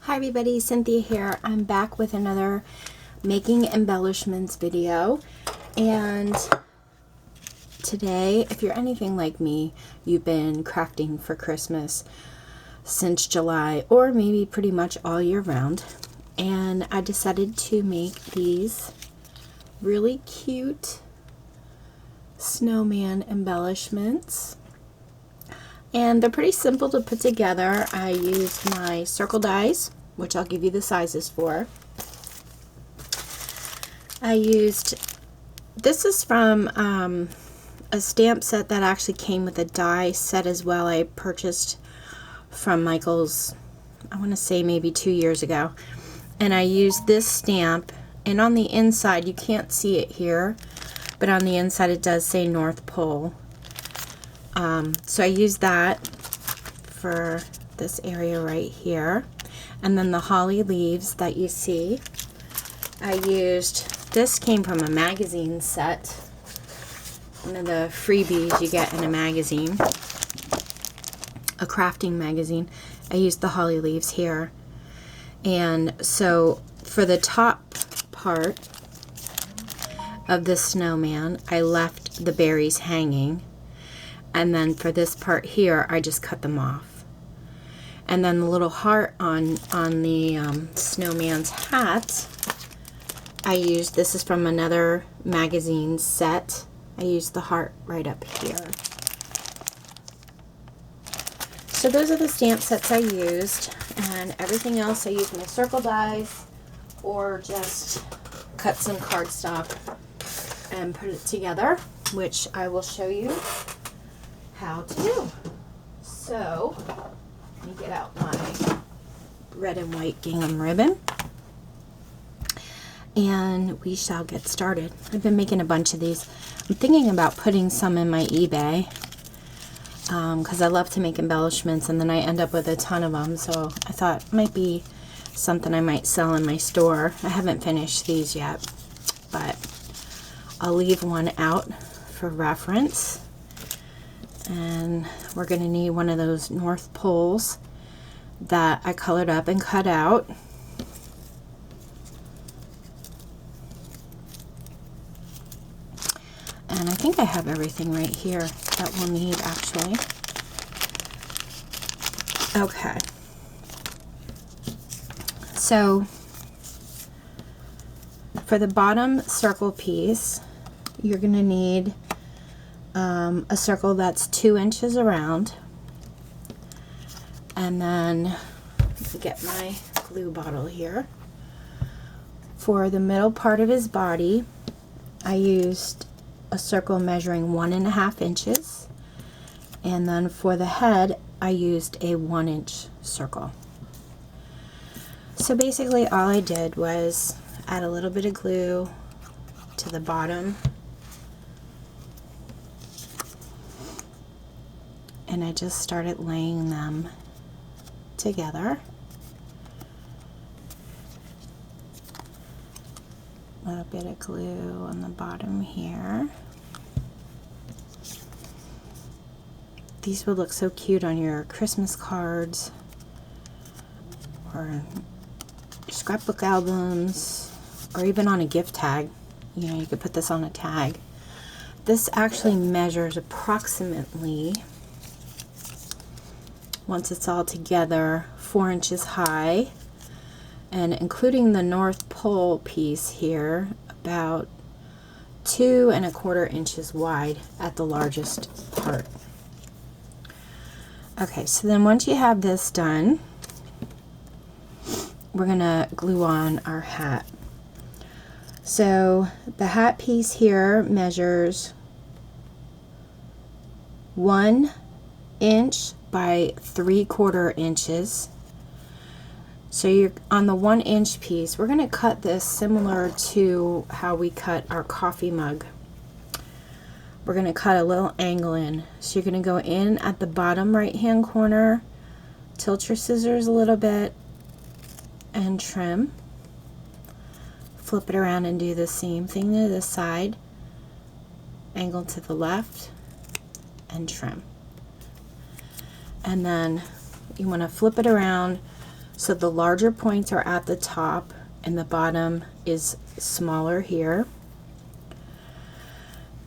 Hi everybody, Cynthia here. I'm back with another making embellishments video, and today, if you're anything like me, you've been crafting for Christmas since July or maybe pretty much all year round, and I decided to make these really cute snowman embellishments. And they're pretty simple to put together. I used my circle dies, which I'll give you the sizes for. This is from a stamp set that actually came with a die set as well. I purchased from Michael's, I want to say maybe 2 years ago. And I used this stamp, and on the inside, you can't see it here, but on the inside it does say North Pole. So I used that for this area right here. And then the holly leaves that you see, I used, this came from a magazine set, one of the freebies you get in a magazine, a crafting magazine. I used the holly leaves here. And so for the top part of the snowman, I left the berries hanging. And then for this part here, I just cut them off. And then the little heart on the snowman's hat, I used, this is from another magazine set. I used the heart right up here. So those are the stamp sets I used, and everything else I used my circle dies or just cut some cardstock and put it together, which I will show you how to do. So let me get out my red and white gingham ribbon and we shall get started. I've been making a bunch of these. I'm thinking about putting some in my eBay because I love to make embellishments, and then I end up with a ton of them, so I thought it might be something I might sell in my store. I haven't finished these yet, but I'll leave one out for reference. And we're going to need one of those North Poles that I colored up and cut out. And I think I have everything right here that we'll need actually. Okay. So for the bottom circle piece, you're going to need a circle that's 2 inches around, and then get my glue bottle here. For the middle part of his body, I used a circle measuring 1.5 inches, and then for the head I used a 1-inch circle. So basically all I did was add a little bit of glue to the bottom, and I just started laying them together. A little bit of glue on the bottom here. These would look so cute on your Christmas cards or scrapbook albums, or even on a gift tag. You know, you could put this on a tag. This actually measures approximately, once it's all together, 4 inches high, and including the North Pole piece here, about 2¼ inches wide at the largest part. Okay, so then once you have this done, we're gonna glue on our hat. So the hat piece here measures 1 inch by 3/4 inches. So you're on the 1-inch piece. We're going to cut this similar to how we cut our coffee mug. We're going to cut a little angle in. So you're going to go in at the bottom right hand corner, tilt your scissors a little bit, and trim. Flip it around and do the same thing to the side. Angle to the left and trim. And then you want to flip it around So the larger points are at the top and the bottom is smaller here.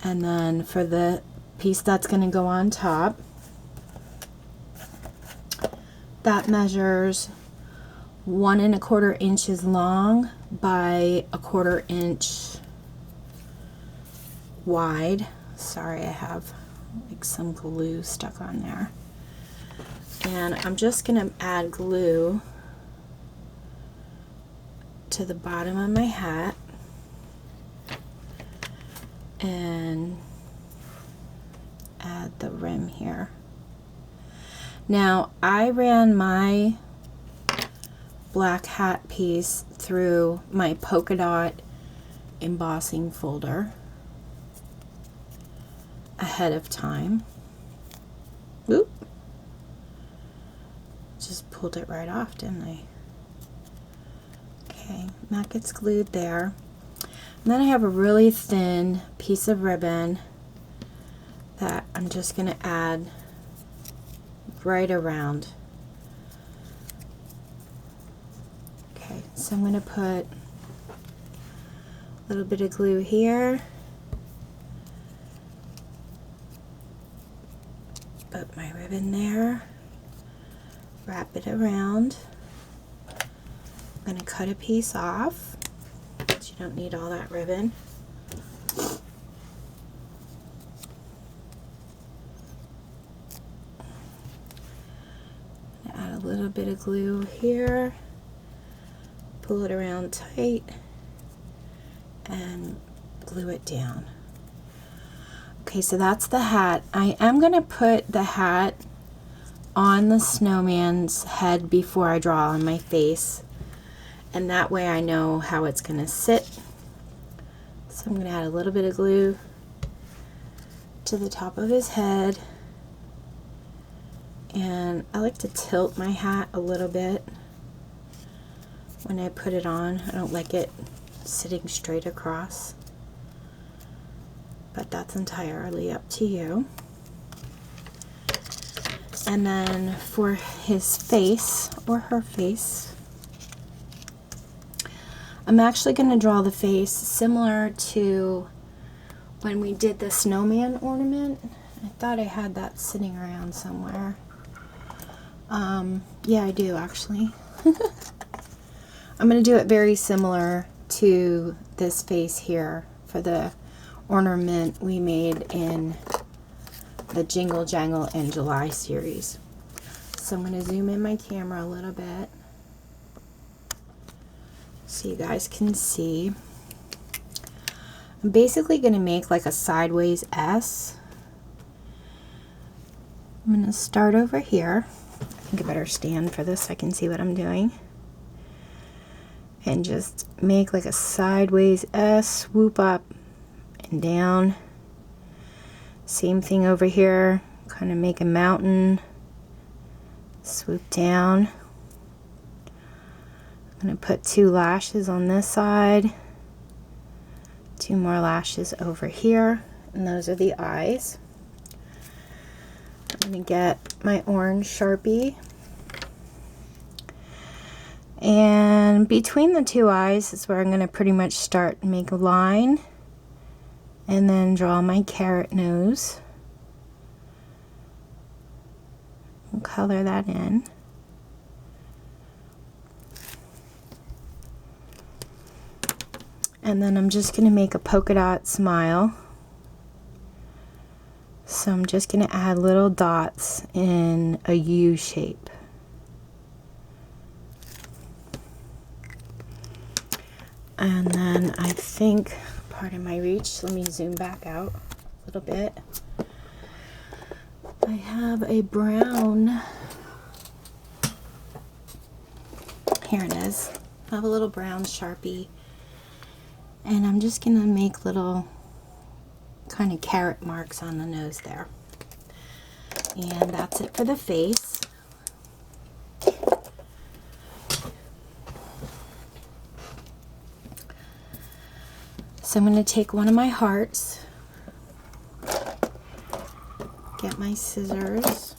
And then for the piece that's going to go on top, that measures 1 1/4 inches long by 1/4 inch wide. Sorry, I have like some glue stuck on there. And I'm just going to add glue to the bottom of my hat and add the rim here. Now I ran my black hat piece through my polka dot embossing folder ahead of time. Oop. Just pulled it right off, didn't I? Okay, that gets glued there. And then I have a really thin piece of ribbon that I'm just going to add right around. Okay, so I'm going to put a little bit of glue here. Put my ribbon there. Wrap it around. I'm going to cut a piece off, but you don't need all that ribbon. Add a little bit of glue here, pull it around tight, and glue it down. Okay, so that's the hat. I am going to put the hat on the snowman's head before I draw on my face, and that way I know how it's going to sit. So I'm going to add a little bit of glue to the top of his head, and I like to tilt my hat a little bit when I put it on. I don't like it sitting straight across, but that's entirely up to you. And then for his face, or her face, I'm actually going to draw the face similar to when we did the snowman ornament. I thought I had that sitting around somewhere. Yeah, I do actually. I'm going to do it very similar to this face here for the ornament we made in the Jingle Jangle in July series. So I'm going to zoom in my camera a little bit so you guys can see. I'm basically going to make like a sideways S. I'm going to start over here. I think I better stand for this so I can see what I'm doing. And just make like a sideways S, swoop up and down. Same thing over here, kind of make a mountain, swoop down. I'm going to put 2 lashes on this side, 2 more lashes over here, and those are the eyes. I'm going to get my orange Sharpie, and between the 2 eyes is where I'm going to pretty much start and make a line, and then draw my carrot nose and color that in. And then I'm just going to make a polka dot smile. So I'm just going to add little dots in a U shape. And then I think, pardon my reach, let me zoom back out a little bit. I have a brown, here it is. I have a little brown Sharpie, and I'm just going to make little kind of carrot marks on the nose there. And that's it for the face. So I'm going to take one of my hearts, get my scissors,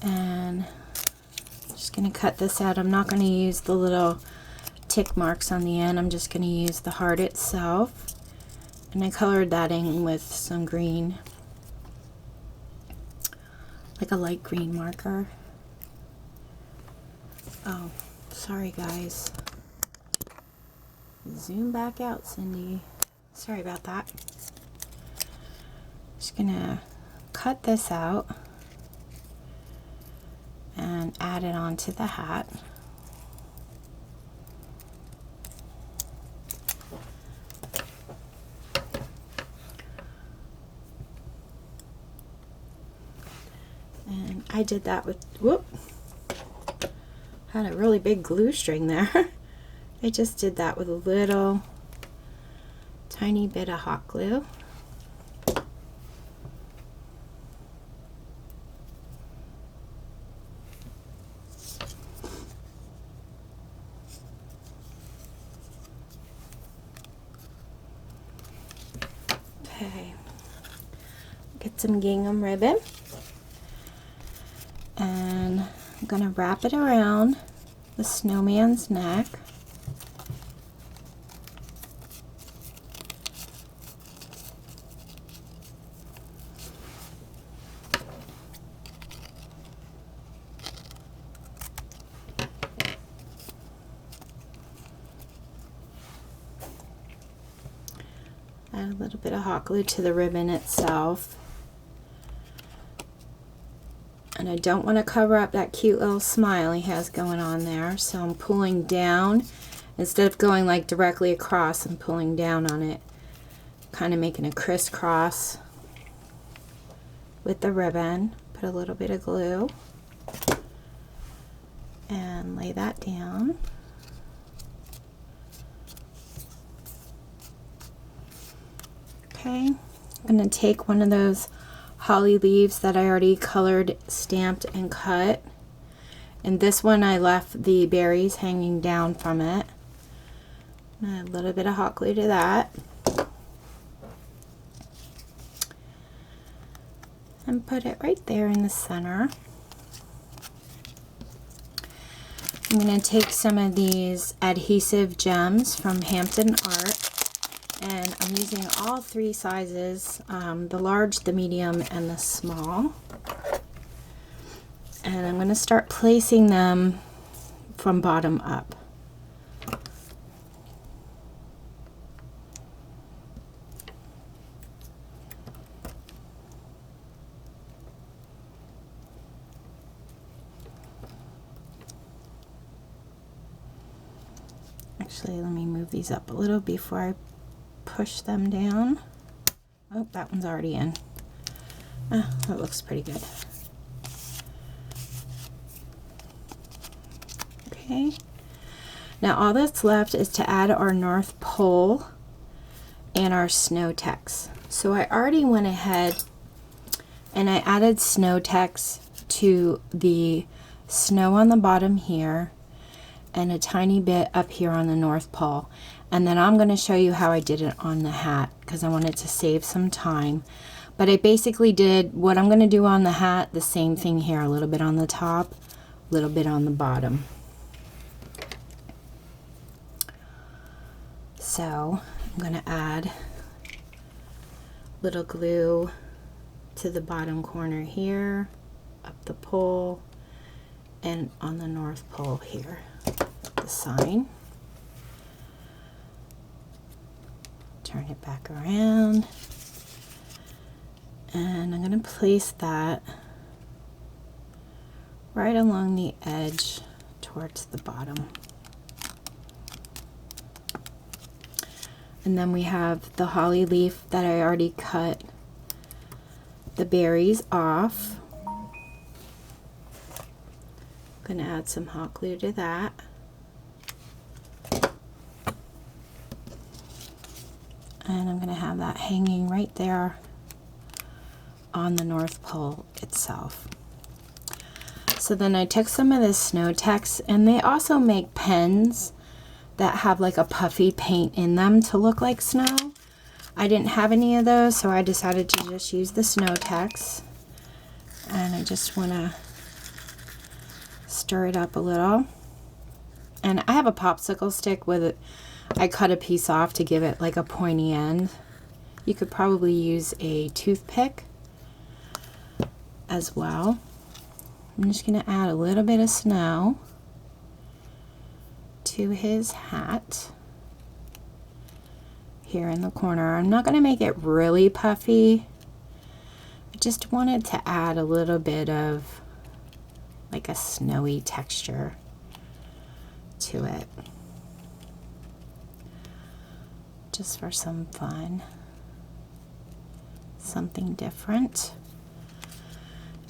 and going to cut this out. I'm not going to use the little tick marks on the end. I'm just going to use the heart itself. And I colored that in with some green, like a light green marker. Oh, sorry guys. Zoom back out, Cindy. Sorry about that. Just gonna cut this out and add it onto the hat. And I did that with, whoop, had a really big glue string there. I just did that with a little tiny bit of hot glue. Okay, get some gingham ribbon, and I'm gonna wrap it around the snowman's neck. Add a little bit of hot glue to the ribbon itself. And I don't want to cover up that cute little smile he has going on there, so I'm pulling down. Instead of going like directly across, I'm pulling down on it, kind of making a crisscross with the ribbon. Put a little bit of glue and lay that down. Okay, I'm going to take one of those holly leaves that I already colored, stamped, and cut. And this one I left the berries hanging down from it. Add a little bit of hot glue to that. And put it right there in the center. I'm going to take some of these adhesive gems from Hampton Art. And I'm using all three sizes, the large, the medium, and the small. And I'm going to start placing them from bottom up. Actually, let me move these up a little before I push them down. Oh, that one's already in. That looks pretty good. Okay. Now all that's left is to add our North Pole and our snow text. So I already went ahead and I added snow text to the snow on the bottom here and a tiny bit up here on the North Pole. And then I'm going to show you how I did it on the hat because I wanted to save some time. But I basically did what I'm going to do on the hat, the same thing here, a little bit on the top, a little bit on the bottom. So I'm going to add little glue to the bottom corner here, up the pole, and on the North Pole here, the sign. Turn it back around, and I'm going to place that right along the edge towards the bottom. And then we have the holly leaf that I already cut the berries off. I'm going to add some hot glue to that. And I'm going to have that hanging right there on the North Pole itself. So then I took some of this snow text, and they also make pens that have like a puffy paint in them to look like snow. I didn't have any of those, so I decided to just use the snow text. And I just want to Stir it up a little. And I have a popsicle stick with it. I cut a piece off to give it like a pointy end. You could probably use a toothpick as well. I'm just going to add a little bit of snow to his hat here in the corner. I'm not going to make it really puffy. I just wanted to add a little bit of like a snowy texture to it, just for some fun, something different.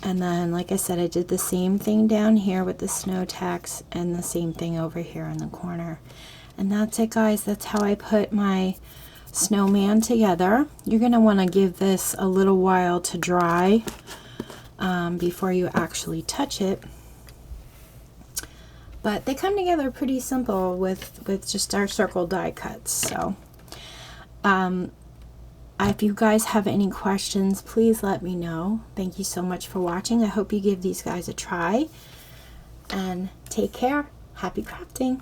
And then, like I said, I did the same thing down here with the snow text and the same thing over here in the corner. And that's it, guys. That's how I put my snowman together. You're going to want to give this a little while to dry before you actually touch it. But they come together pretty simple with just our circle die cuts. So if you guys have any questions, please let me know. Thank you so much for watching. I hope you give these guys a try. And take care. Happy crafting.